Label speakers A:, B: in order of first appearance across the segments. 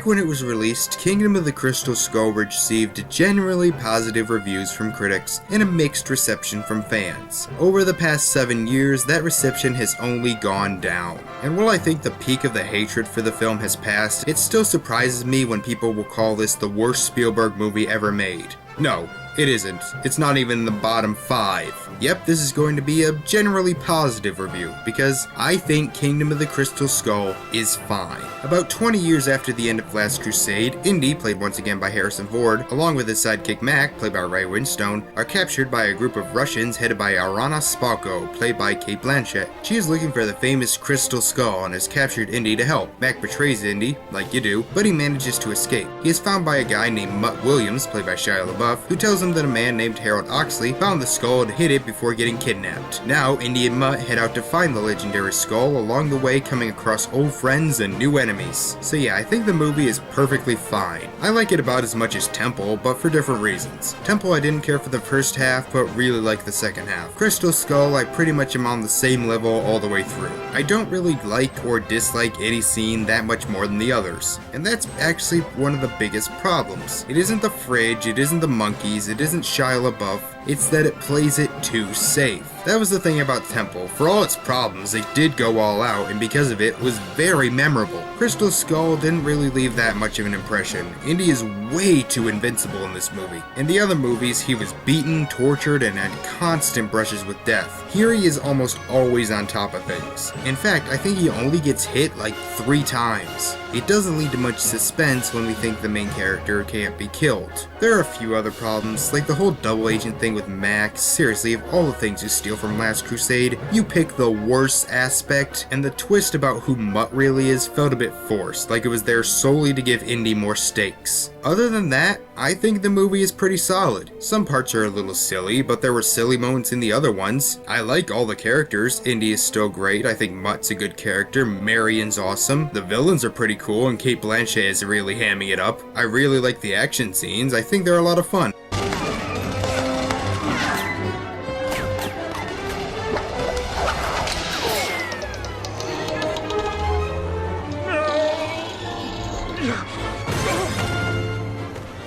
A: when it was released, Kingdom of the Crystal Skull received generally positive reviews from critics and a mixed reception from fans. Over the past 7 years, that reception has only gone down. And while I think the peak of the hatred for the film has passed, it still surprises me when people will call this the worst Spielberg movie ever made. No, it isn't. It's not even in the bottom 5. Yep, this is going to be a generally positive review, because I think Kingdom of the Crystal Skull is fine. About 20 years after the end of Last Crusade, Indy, played once again by Harrison Ford, along with his sidekick Mac, played by Ray Winstone, are captured by a group of Russians headed by Arana Spalko, played by Cate Blanchett. She is looking for the famous Crystal Skull and has captured Indy to help. Mac betrays Indy, like you do, but he manages to escape. He is found by a guy named Mutt Williams, played by Shia LaBeouf, who tells him that a man named Harold Oxley found the skull and hid it before getting kidnapped. Now, Indy and Mutt head out to find the legendary skull, along the way coming across old friends and new enemies. So yeah, I think the movie is perfectly fine. I like it about as much as Temple, but for different reasons. Temple I didn't care for the first half, but really like the second half. Crystal Skull I pretty much am on the same level all the way through. I don't really like or dislike any scene that much more than the others. And that's actually one of the biggest problems. It isn't the fridge, it isn't the monkeys, it isn't Shia LaBeouf, it's that it plays it too safe. That was the thing about Temple. For all its problems, it did go all out, and because of it, was very memorable. Crystal Skull didn't really leave that much of an impression. Indy is way too invincible in this movie. In the other movies, he was beaten, tortured, and had constant brushes with death. Here he is almost always on top of things. In fact, I think he only gets hit like 3 times. It doesn't lead to much suspense when we think the main character can't be killed. There are a few other problems, like the whole double agent thing with Mac. Seriously, of all the things you steal from Last Crusade, you pick the worst aspect, and the twist about who Mutt really is felt a bit forced, like it was there solely to give Indy more stakes. Other than that, I think the movie is pretty solid. Some parts are a little silly, but there were silly moments in the other ones. I like all the characters. Indy is still great. I think Mutt's a good character. Marion's awesome. The villains are pretty cool, and Cate Blanchett is really hamming it up. I really like the action scenes. I think they're a lot of fun.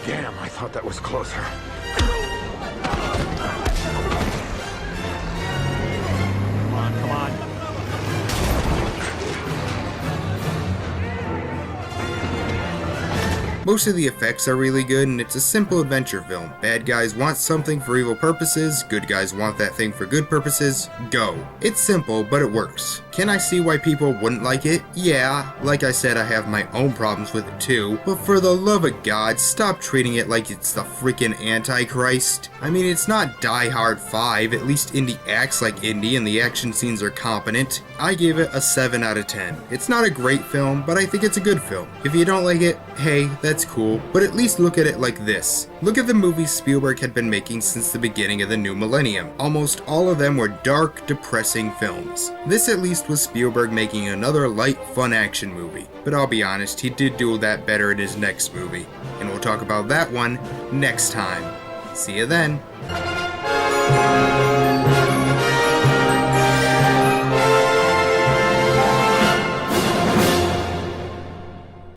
B: Damn, I thought that was closer. Come on, come on.
A: Most of the effects are really good, and it's a simple adventure film. Bad guys want something for evil purposes, good guys want that thing for good purposes, go. It's simple, but it works. Can I see why people wouldn't like it? Yeah, like I said, I have my own problems with it too, but for the love of God, stop treating it like it's the freaking Antichrist. I mean, it's not Die Hard 5, at least Indy acts like Indy and the action scenes are competent. I give it a 7 out of 10. It's not a great film, but I think it's a good film. If you don't like it, hey, that's cool, but at least look at it like this. Look at the movies Spielberg had been making since the beginning of the new millennium. Almost all of them were dark, depressing films. This at least was Spielberg making another light, fun action movie. But I'll be honest, he did do that better in his next movie. And we'll talk about that one next time. See you then.